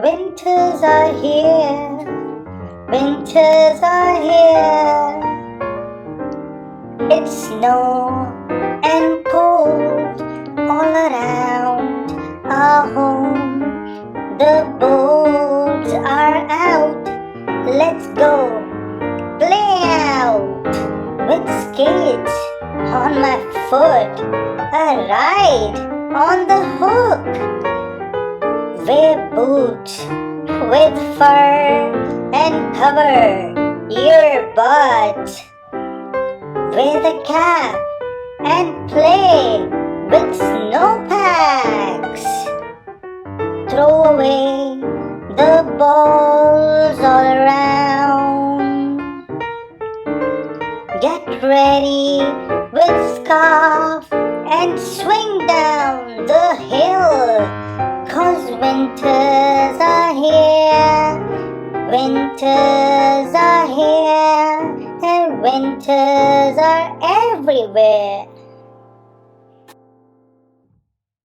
Winters are here, winters are here. It's snow and cold all around our home. The boats are out, let's go play out. With skates on my foot, a ride on the hook. Wear boots with fur and cover your butt. Wear the cap and play with snowpacks. Throw away the balls all around. Get ready with scarf and swing down the hill. 'Cause winters are here, winters are here, and winters are everywhere.